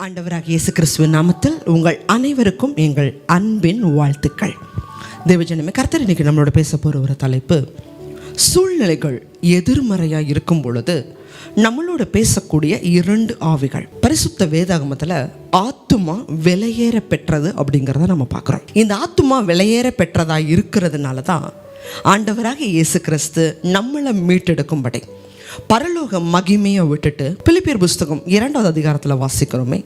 ஆண்டவராகிய இயேசு கிறிஸ்துவின் நாமத்தில் உங்கள் அனைவருக்கும் எங்கள் அன்பின் வாழ்த்துக்கள். தேவஜனமே, கர்த்தர் இன்னைக்கு நம்மளோட பேச போகிற ஒரு தலைப்பு, சூழ்நிலைகள் எதிர்மறையாக இருக்கும் பொழுது நம்மளோட பேசக்கூடிய இரண்டு ஆவிகள். பரிசுத்த வேதாகமத்தில் ஆத்துமா விலையேற பெற்றது அப்படிங்கிறத நம்ம பார்க்குறோம். இந்த ஆத்துமா விலையேற பெற்றதாக இருக்கிறதுனால தான் ஆண்டவராகிய இயேசு கிறிஸ்து நம்மளை மீட்டெடுக்கும்படி பரலோக மகிமையை விட்டுட்டு, பிலிப்பியர் புஸ்தகம் 2வது அதிகாரத்தில் வாசிக்கிறோமே,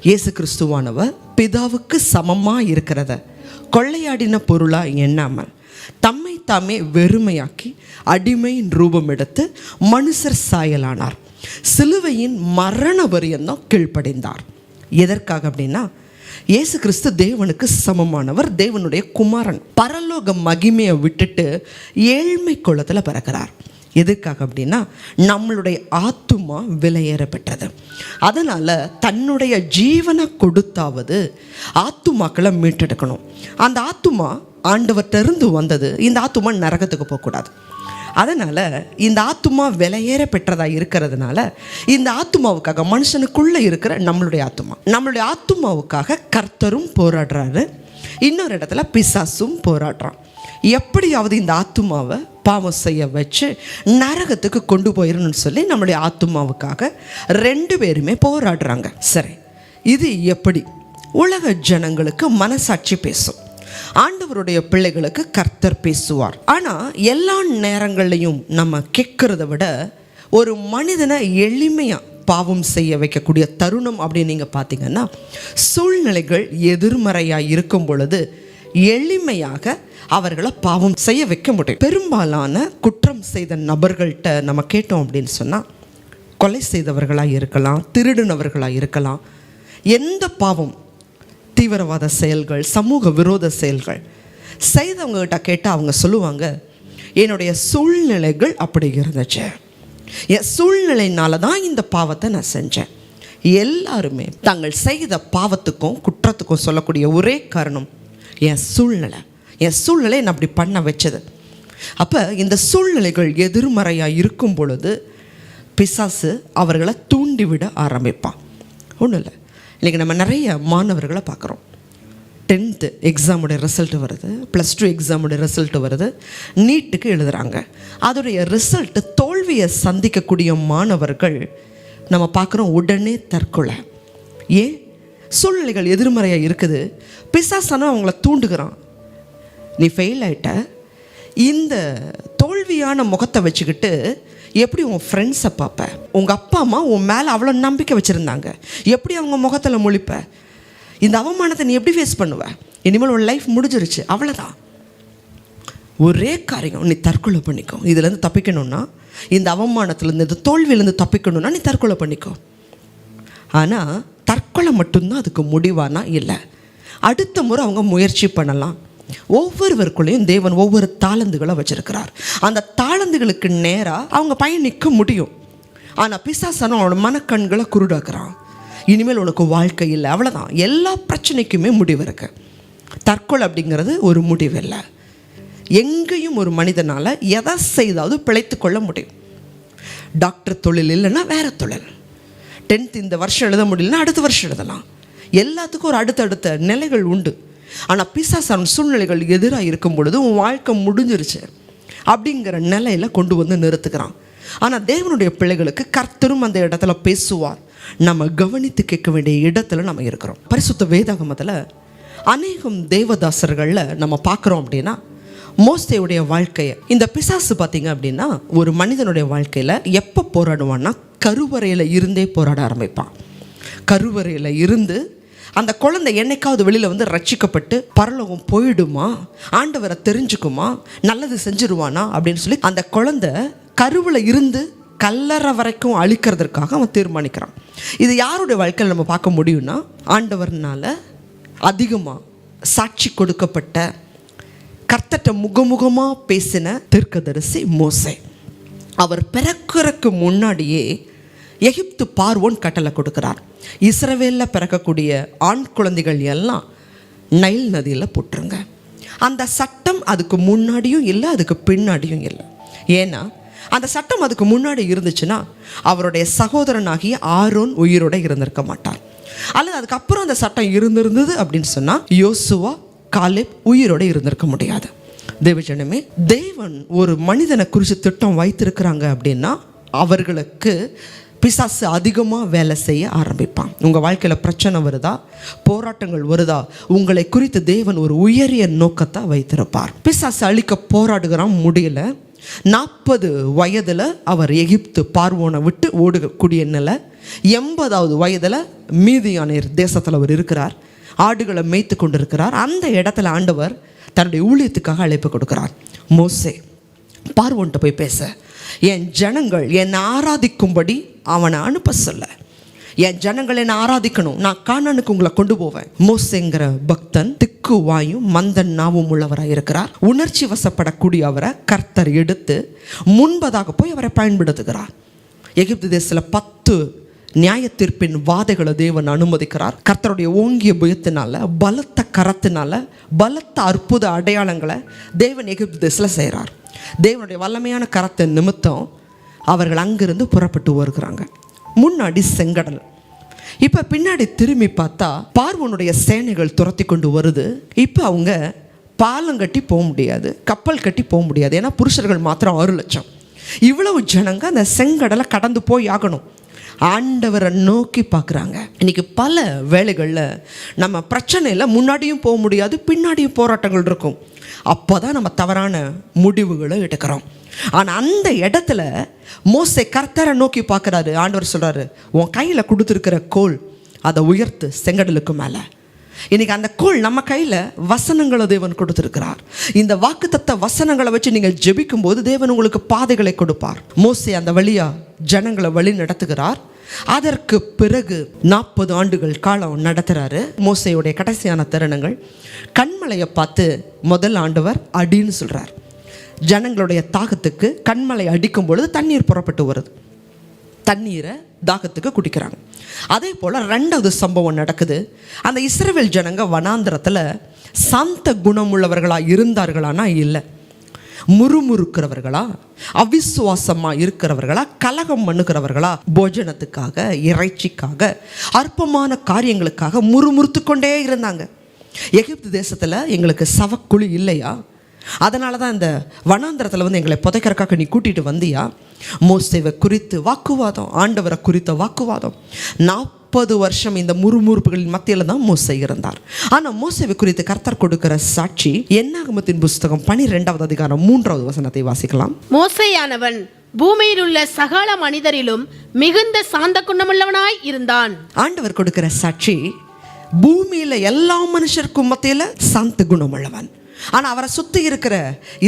இயேசு கிறிஸ்துவானவர் பிதாவுக்கு சமமாக இருக்கிறத கொள்ளையாடின பொருளாக எண்ணாமல் தம்மை தாமே வெறுமையாக்கி அடிமையின் ரூபம் எடுத்து மனுஷர் சாயலானார். சிலுவையின் மரண பரியந்தம் கீழ்ப்படிந்தார். எதற்காக அப்படின்னா, இயேசு கிறிஸ்து தேவனுக்கு சமமானவர், தேவனுடைய குமாரன். பரலோக மகிமையை விட்டுட்டு ஏழ்மை குலத்தில் பிறக்கிறார். எதுக்காக அப்படின்னா, நம்மளுடைய ஆத்துமா விலையேற பெற்றது. அதனால் தன்னுடைய ஜீவனை கொடுத்தாவது ஆத்துமாக்களை மீட்டெடுக்கணும். அந்த ஆத்துமா ஆண்டவர்கிட்டருந்து வந்தது. இந்த ஆத்துமா நரகத்துக்கு போகக்கூடாது. அதனால் இந்த ஆத்துமா விலையேற பெற்றதாக இருக்கிறதுனால இந்த ஆத்துமாவுக்காக, மனுஷனுக்குள்ளே இருக்கிற நம்மளுடைய ஆத்துமாவுக்காக கர்த்தரும் போராடுறாரு. இன்னொரு இடத்துல பிசாசும் போராடுறான். எப்படியாவது இந்த ஆத்துமாவை பாவம் செய்ய வச்சு நரகத்துக்கு கொண்டு போயிடணும்னு சொல்லி நம்மளுடைய ஆத்துமாவுக்காக ரெண்டு பேருமே போராடுறாங்க. சரி, இது எப்படி? உலக ஜனங்களுக்கு மனசாட்சி பேசும், ஆண்டவருடைய பிள்ளைகளுக்கு கர்த்தர் பேசுவார். ஆனால் எல்லா நேரங்கள்லையும் நம்ம கேட்குறத விட ஒரு மனிதனை எளிமையாக பாவம் செய்ய வைக்கக்கூடிய தருணம் அப்படின்னு நீங்கள் பார்த்தீங்கன்னா, சூழ்நிலைகள் எதிர்மறையாக இருக்கும் பொழுது எளிமையாக அவர்களை பாவம் செய்ய வைக்க முடியும். பெரும்பாலான குற்றம் செய்த நபர்கள்ட்ட நம்ம கேட்டோம் அப்படின்னு சொன்னால், கொலை செய்தவர்களாக இருக்கலாம், திருடினவர்களாக இருக்கலாம், எந்த பாவம், தீவிரவாத செயல்கள், சமூக விரோத செயல்கள் செய்தவங்ககிட்ட கேட்டால் அவங்க சொல்லுவாங்க, என்னுடைய சூழ்நிலைகள் அப்படி இருந்துச்சு, என் சூழ்நிலையினால தான் இந்த பாவத்தை நான் செஞ்சேன். எல்லாருமே தாங்கள் செய்த பாவத்துக்கும் குற்றத்துக்கும் சொல்லக்கூடிய ஒரே காரணம், என் சூழ்நிலை என்னை அப்படி பண்ண வச்சது. அப்போ இந்த சூழ்நிலைகள் எதிர்மறையாக இருக்கும் பொழுது பிசாசு அவர்களை தூண்டிவிட ஆரம்பிப்பான். ஒன்றும் இல்லை, இன்றைக்கி நம்ம நிறைய மாணவர்களை பார்க்குறோம். 10th எக்ஸாமுடைய ரிசல்ட்டு வருது, +2 எக்ஸாமுடைய ரிசல்ட்டு வருது, நீட்டுக்கு எழுதுகிறாங்க. அதோடைய ரிசல்ட்டு தோல்வியை சந்திக்கக்கூடிய மாணவர்கள் நம்ம பார்க்குறோம் உடனே தற்கொலை. ஏன்? சூழ்நிலைகள் எதிர்மறையாக இருக்குது. பிசாசான அவங்கள தூண்டுகிறான். நீ ஃபெயில் ஆகிட்ட, இந்த தோல்வியான முகத்தை வச்சுக்கிட்டு எப்படி உன் ஃப்ரெண்ட்ஸை பார்ப்ப? உங்கள் அப்பா அம்மா உன் மேலே அவ்வளோ நம்பிக்கை வச்சுருந்தாங்க, எப்படி அவங்க முகத்தில் முழிப்ப? இந்த அவமானத்தை நீ எப்படி ஃபேஸ் பண்ணுவ? இனிமேல் உன் லைஃப் முடிஞ்சிருச்சு, அவ்வளோதான். ஒரே காரியம், நீ தற்கொலை பண்ணிக்கோ. இதுலேருந்து தப்பிக்கணும்னா, இந்த அவமானத்துலேருந்து, இந்த தோல்வியிலேருந்து தப்பிக்கணும்னா நீ தற்கொலை பண்ணிக்கோ. ஆனால் தற்கொலை மட்டும்தான் அதுக்கு முடிவானா? இல்லை. அடுத்த முறை அவங்க முயற்சி பண்ணலாம். ஒவ்வொருவருக்குள்ளேயும் தேவன் ஒவ்வொரு தாளந்துகளை வச்சிருக்கிறார். அந்த தாளந்துகளுக்கு நேராக அவங்க பயணிக்க முடியும். ஆனால் பிசாசான அவனோட மனக்கண்களை குருடாக்குறான். இனிமேல் உனக்கு வாழ்க்கை இல்லை, அவ்வளோதான். எல்லா பிரச்சனைக்குமே முடிவு இருக்கு. தற்கொலை அப்படிங்கிறது ஒரு முடிவு இல்லை. எங்கேயும் ஒரு மனிதனால் எதை செய்தாவது பிழைத்து கொள்ள முடியும். டாக்டர் தொழில் இல்லைன்னா வேற தொழில். 10th இந்த வருஷம் எழுத முடியலன்னா அடுத்த வருஷம் எழுதலாம். எல்லாத்துக்கும் ஒரு அடுத்தடுத்த நிலைகள் உண்டு. ஆனால் பிசாசான சூழ்நிலைகள் எதிராக இருக்கும் பொழுது உன் வாழ்க்கை முடிஞ்சிருச்சு அப்படிங்கிற நிலையில் கொண்டு வந்து நிறுத்துக்கிறான். ஆனால் தேவனுடைய பிள்ளைகளுக்கு கர்த்தரும் அந்த இடத்துல பேசுவார். நம்ம கவனித்து கேட்க வேண்டிய இடத்துல நம்ம இருக்கிறோம். பரிசுத்த வேதாகமத்தில் அநேகம் தேவதாசர்களில் நம்ம பார்க்குறோம் அப்படின்னா, மோசேயுடைய வாழ்க்கையை, இந்த பிசாசு பார்த்திங்க அப்படின்னா ஒரு மனிதனுடைய வாழ்க்கையில் எப்போ போராடுவான்னா, கருவறையில் இருந்தே போராட ஆரம்பிப்பான். கருவறையில் இருந்து அந்த குழந்தை என்னைக்காவது வெளியில் வந்து ரட்சிக்கப்பட்டு பரலோகம் போயிடுமா, ஆண்டவரை தெரிஞ்சுக்குமா, நல்லது செஞ்சிருவானா அப்படின்னு சொல்லி அந்த குழந்தை கருவில் இருந்து கல்லறை வரைக்கும் அழிக்கிறதுக்காக அவன் தீர்மானிக்கிறான். இது யாருடைய வாழ்க்கையில் நம்ம பார்க்க முடியும்னா, ஆண்டவர்னால் அதிகமாக சாட்சி கொடுக்கப்பட்ட, கர்த்தர்ட்ட முகமுகமாக பேசின தீர்க்கதரிசி மோசே. அவர் பிறக்கிறதுக்கு முன்னாடியே எகிப்து பார்வோன் கட்டளை கொடுக்கிறார், இஸ்ரவேலில் பிறக்கக்கூடிய ஆண் குழந்தைகள் எல்லாம் நைல் நதியில் போட்டுருங்க. அந்த சட்டம் அதுக்கு முன்னாடியும் இல்லை, அதுக்கு பின்னாடியும் இல்லை. ஏன்னா அந்த சட்டம் அதுக்கு முன்னாடி இருந்துச்சுன்னா அவருடைய சகோதரனாகிய ஆரோன் உயிரோடு இருந்திருக்க மாட்டார். அல்லது அதுக்கப்புறம் அந்த சட்டம் இருந்திருந்தது அப்படின்னு சொன்னால் யோசுவா காலேப் உயிரோடு இருந்திருக்க முடியாது. தேவஜனமே, தேவன் ஒரு மனிதனை குறித்து திட்டம் வைத்திருக்கிறாங்க அப்படின்னா அவர்களுக்கு பிசாசு அதிகமாக வேலை செய்ய ஆரம்பிப்பான். உங்கள் வாழ்க்கையில் பிரச்சனை வருதா, போராட்டங்கள் வருதா, உங்களை குறித்து தேவன் ஒரு உயரிய நோக்கத்தை வைத்திருப்பார். பிசாசு அழிக்க போராடுகிறான், முடியல. 40 வயதில் அவர் எகிப்து பார்வோனை விட்டு ஓடக்கூடிய நிலை. 80வது வயதில் மீதியானேர் தேசத்தில் அவர் இருக்கிறார், ஆடுகளை மேய்த்து கொண்டு இருக்கிறார். அந்த இடத்துல ஆண்டவர் தன்னுடைய ஊழியத்துக்காக அழைப்பு கொடுக்கிறார். மோசே, பார்வோன்ட்ட போய் பேச, என் ஜனங்கள் என்னை ஆராதிக்கும்படி அவனை அனுப்ப சொல்ல. என் ஜனங்கள் என்னை ஆராதிக்கணும், நான் கானானுக்கு உங்களை கொண்டு போவேன். மோசேங்கிற பக்தன் திக்கு வாயும் மந்தன் நாவும் உள்ளவராக இருக்கிறார். உணர்ச்சி வசப்படக்கூடிய அவரை கர்த்தர் எடுத்து முன்பதாக போய் அவரை பயன்படுத்துகிறார். எகிப்து தேசத்தில் 10 நியாய தீர்ப்பின் வாதைகளை தேவன் அனுமதிக்கிறார். கர்த்தருடைய ஓங்கிய புயத்தினால, பலத்த கரத்தினால, பலத்த அற்புத அடையாளங்களை தேவன் எகிப்து தேசத்தில் செய்கிறார். தேவனுடைய வல்லமையான கரத்தின் நிமித்தம் அவர்கள் அங்கிருந்து புறப்பட்டு வருகிறாங்க. முன்னாடி செங்கடல், இப்போ பின்னாடி திரும்பி பார்த்தா பார்வோனுடைய சேனைகள் துரத்தி கொண்டு வருது. இப்போ அவங்க பாலம் கட்டி போக முடியாது, கப்பல் கட்டி போக முடியாது. ஏன்னா புருஷர்கள் மாத்திரம் 6 லட்சம். இவ்வளவு ஜனங்க அந்த செங்கடலை கடந்து போய் ஆகணும். ஆண்டவரை நோக்கி பார்க்குறாங்க. இன்றைக்கி பல வேளைகளில் நம்ம பிரச்சனையில் முன்னாடியும் போக முடியாது, பின்னாடியும் போராட்டங்கள் இருக்கும். அப்போ தான் நம்ம தவறான முடிவுகளை எடுக்கிறோம். ஆனால் அந்த இடத்துல மோசே கர்த்தரை நோக்கி பார்க்குறாரு. ஆண்டவர் சொல்கிறாரு, உன் கையில் கொடுத்துருக்கிற கோல் அதை உயர்த்து செங்கடலுக்கு மேலே. இன்றைக்கி அந்த கோல் நம்ம கையில் வசனங்களை தேவன் கொடுத்துருக்கிறார். இந்த வாக்குத்தத்த வசனங்களை வச்சு நீங்கள் ஜெபிக்கும் போது தேவன் உங்களுக்கு பாதைகளை கொடுப்பார். மோசே அந்த வழியாக ஜனங்களை வழி நடத்துகிறார். அதற்கு பிறகு 40 ஆண்டுகள் காலம் நடத்துகிறாரு. மோசையுடைய கடைசியான தருணங்கள். கண்மலையை பார்த்து முதல் ஆண்டவர் அடின்னு சொல்கிறார். ஜனங்களுடைய தாகத்துக்கு கண்மலை அடிக்கும் பொழுது தண்ணீர் புறப்பட்டு வருது. தண்ணீரை தாகத்துக்கு குடிக்கிறாங்க. அதே போல் 2வது சம்பவம் நடக்குது. அந்த இஸ்ரவேல் ஜனங்க வனாந்திரத்தில் சாந்த குணமுள்ளவர்களாக இருந்தார்களானா இல்லை, முறுமுறுக்கிறவர்களா, அவிசுவாசமாக இருக்கிறவர்களா, கலகம் பண்ணுகிறவர்களா, போஜனத்துக்காக, இறைச்சிக்காக, அற்பமான காரியங்களுக்காக முறுமுறுத்து கொண்டே இருந்தாங்க. எகிப்து தேசத்தில் எங்களுக்கு சவக்குழி இல்லையா, அதனால தான் இந்த வனாந்திரத்தில் எங்களை புதைக்கிறக்காக நீ கூட்டிகிட்டு வந்தியா? மோசேவை குறித்து வாக்குவாதம், ஆண்டவரை குறித்த வாக்குவாதம். 40 வருஷம் இந்த முறுமுறுப்புகளின் மத்தியில் தான் மோசே இருந்தார். ஆனால் மோசேவை குறித்து கர்த்தர் கொடுக்கிற சாட்சி என்னாகமத்தின் புஸ்தகம் 12வது அதிகாரம் 3வது வசனத்தை வாசிக்கலாம். மோசேயானவன் பூமியில் உள்ள சகல மனிதரிலும் மிகுந்த சாந்த குணமுள்ளவனாய் இருந்தான். ஆண்டவர் கொடுக்கிற சாட்சி, பூமியில் எல்லா மனுஷருக்கும் மத்தியில் சாந்த குணமுள்ளவன். ஆனால் அவரை சுற்றி இருக்கிற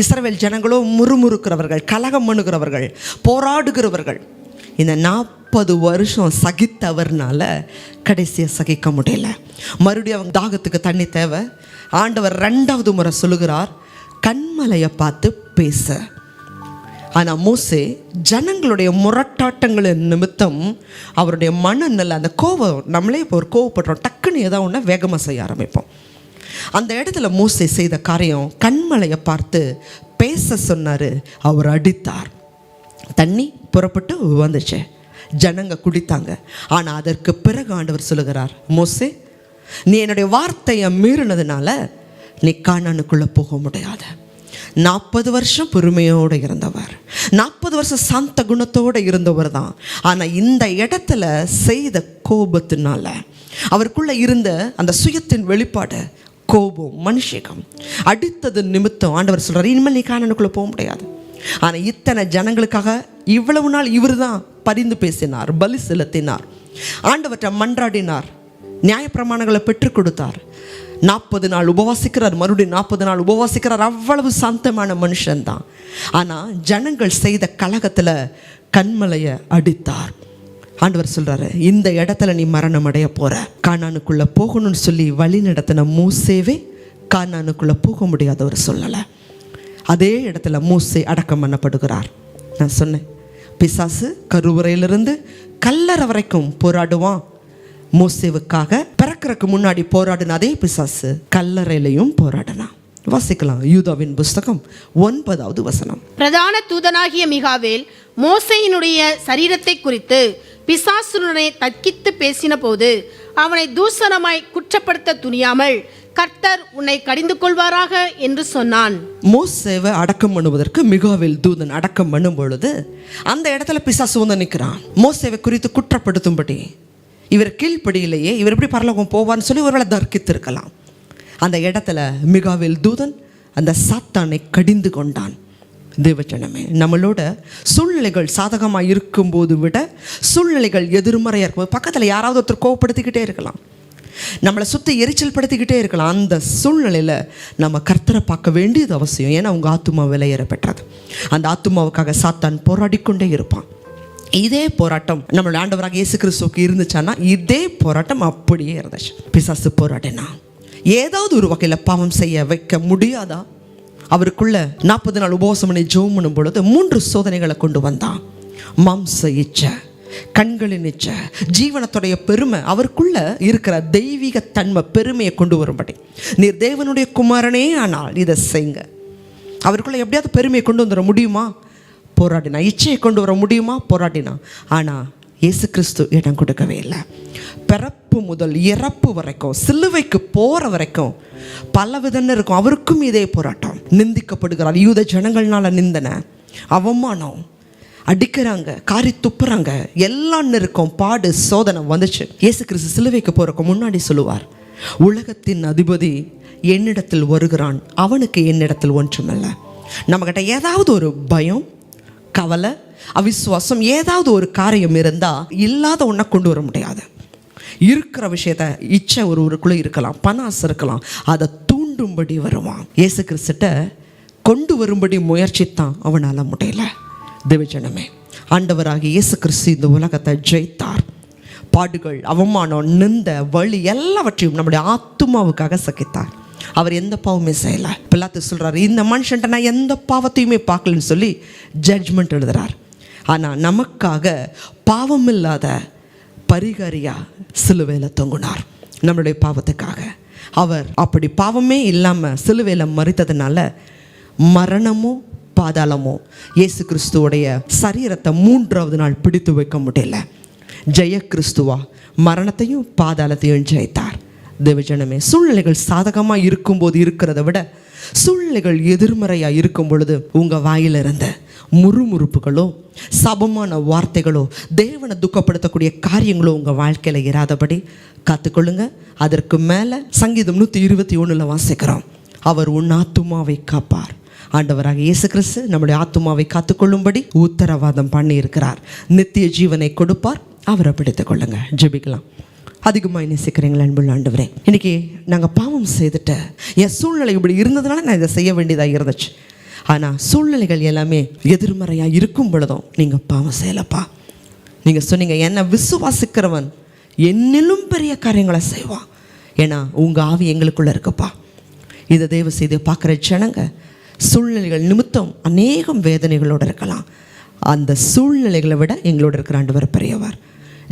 இஸ்ரவேல் ஜனங்களோ முறுமுறுக்கிறவர்கள், கலகம் பண்ணுகிறவர்கள், போராடுகிறவர்கள். இந்த 40 வருஷம் சகித்தவர்னால கடைசியை சகிக்க முடியல. மறுபடியும் அவங்க தாகத்துக்கு தண்ணி தேவை. ஆண்டவர் 2வது முறை சொல்லுகிறார், கண்மலையை பார்த்து பேச. ஆனால் மோசே ஜனங்களுடைய முரட்டாட்டங்களின் நிமித்தம் அவருடைய மனநிலை, அந்த கோபம், நம்மளே இப்போ ஒரு கோவப்படுறோம், டக்குன்னு ஏதாவது ஒன்று வேகமாக செய்ய ஆரம்பிப்போம். அந்த இடத்துல மோசே செய்த காரியம், கண்மலையை பார்த்து பேச சொன்னார். அவர் அடித்தார், தண்ணி புறப்பட்டு வந்துச்சு, ஜனங்க குடித்தாங்க. ஆனால் அதற்கு பிறகு ஆண்டவர் சொல்லுகிறார், மோசே நீ என்னுடைய வார்த்தையை மீறினதுனால நீ கானானுக்குள்ளே போக முடியாது. 40 வருஷம் பொறுமையோடு இருந்தவர், 40 வருஷம் சாந்த குணத்தோடு இருந்தவர் தான். ஆனால் இந்த இடத்துல செய்த கோபத்தினால, அவருக்குள்ளே இருந்த அந்த சுயத்தின் வெளிப்பாடு, கோபம், மனுஷகம், அடித்தது நிமித்தம் ஆண்டவர் சொல்கிறார், இனிமேல் நீ கானானுக்குள்ளே போக முடியாது. ஆனால் இத்தனை ஜனங்களுக்காக இவ்வளவு நாள் இவர் தான் பரிந்து பேசினார், பலி செலுத்தினார், ஆண்டவற்றை மன்றாடினார், நியாயப்பிரமாணங்களை பெற்றுக் கொடுத்தார். 40 நாள் உபவாசிக்கிறார், மறுபடியும் 40 நாள் உபவாசிக்கிறார். அவ்வளவு சாந்தமான மனுஷன்தான். ஆனால் ஜனங்கள் செய்த கலகத்தில் கண்மலையை அடித்தார். ஆண்டவர் சொல்கிறாரு, இந்த இடத்துல நீ மரணம் அடைய போகிற. கானானுக்குள்ளே போகணும்னு சொல்லி வழி நடத்தின மோசேவே கானானுக்குள்ளே போக முடியாதவர் சொல்லலை. அதே இடத்துல மோசே அடக்கம் பண்ணப்படுகிறார். நான் சொன்னேன், பிசாசு கருவறையிலிருந்து கல்லறை வரைக்கும் போராடுவான். மோசேவுக்காக பிறக்கிறதுக்கு முன்னாடி போராடின அதே பிசாசு கல்லறையிலையும் போராடினான். வாசிக்கலாம், யூதாவின் புஸ்தகம் 9வது வசனம். பிரதான தூதனாகிய மிகாவேல் மோசேயினுடைய சரீரத்தை குறித்து பிசாசுடனே தர்க்கித்து பேசின போது அவனை தூஷணமாய் குற்றப்படுத்த துணியாமல் கர்த்தர் உன்னை கடிந்து கொள்வாராக என்று சொன்னான். மோசேவை அடக்கம் பண்ணுவதற்கு மிகாவேல் தூதன் அடக்கம் பண்ணும் பொழுது அந்த இடத்துல பிசாசு வந்து நிற்கிறான். மோசேவை குறித்து குற்றப்படுத்தும்படி, இவர் கீழ்ப்படியிலேயே இவர் எப்படி பரலோகம் போவான்னு சொல்லி ஒருவேளை தர்க்கித்திருக்கலாம். அந்த இடத்துல மிகாவேல் தூதன் அந்த சாத்தானை கடிந்து கொண்டான். தேவஜனமே, நம்மளோட சூழ்நிலைகள் சாதகமாக இருக்கும்போது விட சூழ்நிலைகள் எதிர்மறையாக இருக்கும்போது பக்கத்தில் யாராவது ஒருத்தர் கோவப்படுத்திக்கிட்டே இருக்கலாம், நம்மளை சுற்றி எரிச்சல் படுத்திக்கிட்டே இருக்கலாம். அந்த சூழ்நிலையில் நம்ம கர்த்தரை பார்க்க வேண்டியது அவசியம். ஏன்னா உங்கள் ஆத்துமா விலையேற பெற்றது. அந்த ஆத்துமாவுக்காக சாத்தான் போராடிக்கொண்டே இருப்பான். இதே போராட்டம் நம்மளோட ஆண்டவராக இயேசு கிறிஸ்துவுக்கு இருந்துச்சான்னா இதே போராட்டம் அப்படியே இருந்துச்சு. பிசாசு போராடினா ஏதாவது ஒரு வகையில் பாவம் செய்ய வைக்க முடியாதா? அவருக்குள்ள 40 நாள் உபவாசம் பண்ணி ஜெபம் பண்ணும் பொழுது 3 சோதனைகளை கொண்டு வந்தான். மாம்ச இச்சை, கண்களின் இச்சை, ஜீவனத்துடைய பெருமை, அவருக்குள்ள இருக்கிற தெய்வீக தன்மை பெருமையை கொண்டு வரும்படி, நீர் தேவனுடைய குமாரனே ஆனால் இதை செய்யுங்க. அவருக்குள்ள எப்படியாவது பெருமையை கொண்டு வந்துட முடியுமா? போராடினா. இச்சையை கொண்டு வர முடியுமா? போராடினா. ஆனால் இயேசு கிறிஸ்து இடம் கொடுக்கவே இல்லை. பிறப்பு முதல் இறப்பு வரைக்கும், சிலுவைக்கு போகிற வரைக்கும் பல விதன்னு இருக்கும். அவருக்கும் இதே போராட்டம். நிந்திக்கப்படுகிறார். யூத ஜனங்கள்னால நிந்தனை, அவமானம், அடிக்கிறாங்க, காரி துப்புறாங்க, எல்லாம் இருக்கும். பாடு, சோதனை வந்துச்சு. இயேசு கிறிஸ்து சிலுவைக்கு போகிறக்கு முன்னாடி சொல்லுவார், உலகத்தின் அதிபதி என்னிடத்தில் வருகிறான், அவனுக்கு என்னிடத்தில் ஒன்றுமில்லை. நம்மக்கிட்ட ஏதாவது ஒரு பயம், கவலை, அவிசுவாசம், ஏதாவது ஒரு காரியம் இருந்தால் இல்லாத ஒன்றை கொண்டு வர முடியாது. இருக்கிற விஷயத்த இச்சை ஒருவருக்குள்ளே இருக்கலாம், பண ஆசை இருக்கலாம், அதை தூண்டும்படி வருவான். இயேசு கிறிஸ்துட்ட கொண்டு வரும்படி முயற்சித்தான், அவனால் முடியல. தேவஜனமே, ஆண்டவராகிய இயேசு கிறிஸ்து இந்த உலகத்தை ஜெயித்தார். பாடுகள், அவமானம், நிந்த, வலி எல்லாவற்றையும் நம்முடைய ஆத்துமாவுக்காக சகித்தார். அவர் எந்த பாவமே செய்யலை. பிலாத்து சொல்கிறார், இந்த மனுஷன்ட்ட நான் எந்த பாவத்தையுமே பார்க்கலன்னு சொல்லி ஜட்ஜ்மெண்ட் எழுதுறார். ஆனால் நமக்காக பாவமில்லாத பரிகாரியா சிலுவையில் தொங்குனார். நம்மளுடைய பாவத்துக்காக அவர் அப்படி பாவமே இல்லாமல் சிலுவையில் மரித்ததுனால மரணமும் பாதாளமும் இயேசு கிறிஸ்துவோடைய சரீரத்தை 3வது நாள் பிடித்து வைக்க முடியல. ஜெய கிறிஸ்துவா மரணத்தையும் பாதாளத்தையும் ஜெயித்தார். தேவஜனமே, சூழ்நிலைகள் சாதகமாக இருக்கும்போது இருக்கிறத விட சூழ்நிலைகள் எதிர்மறையாக இருக்கும் பொழுது உங்கள் வாயிலிருந்த முறுமுறுப்புகளோ, சபமான வார்த்தைகளோ, தேவனை துக்கப்படுத்தக்கூடிய காரியங்களோ உங்கள் வாழ்க்கையில் இராதபடி காத்துக்கொள்ளுங்க. அதற்கு மேலே சங்கீதம் 121 வாசிக்கிறோம், அவர் உன் ஆத்துமாவை காப்பார். ஆண்டவராக இயேசு கிறிஸ்து நம்முடைய ஆத்துமாவை காத்துக்கொள்ளும்படி உத்தரவாதம் பண்ணி இருக்கிறார். நித்திய ஜீவனை கொடுப்பார். அவரை பிடித்துக் கொள்ளுங்க. ஜெபிக்கலாம். அதிகமாக நேசிக்கிறீங்களா அன்புள்ள ஆண்டவரே, இன்றைக்கி நாங்கள் பாவம் செய்துட்டு என் சூழ்நிலை இப்படி இருந்ததுனால நான் இதை செய்ய வேண்டியதாக இருந்துச்சு. ஆனால் சூழ்நிலைகள் எல்லாமே எதிர்மறையாக இருக்கும் பொழுதும் நீங்கள் பாவம் செய்யலப்பா. நீங்கள் சொன்னீங்க, என்னை விசுவாசிக்கிறவன் என்னிலும் பெரிய காரியங்களை செய்வான். ஏன்னா உங்கள் ஆவி எங்களுக்குள்ளே இருக்குப்பா. இதை தயவு செய்து பார்க்குற ஜனங்க சூழ்நிலைகள் நிமித்தம் அநேகம் வேதனைகளோடு இருக்கலாம். அந்த சூழ்நிலைகளை விட எங்களோட இருக்கிற ஆண்டவர் பெரியவர்.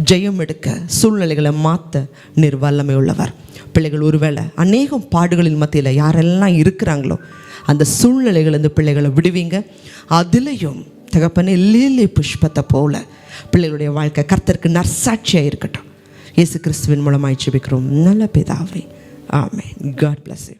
ஜெயம் எடுக்க, சூழ்நிலைகளை மாற்ற நீர் வல்லமை உள்ளவர். பிள்ளைகள் ஒருவேளை அநேகம் பாடுகளின் மத்தியில் யாரெல்லாம் இருக்கிறாங்களோ அந்த சூழ்நிலைகள் பிள்ளைகளை விடுவீங்க. அதுலேயும் தகப்பனே லீலி புஷ்பத்தை போல பிள்ளைகளுடைய வாழ்க்கை கர்த்தருக்கு நற்சாட்சியாக இருக்கட்டும். இயேசு கிறிஸ்துவின் மூலமாய் ஜெபிக்கிறோம் நல்ல பிதாவே, ஆமென். God bless you.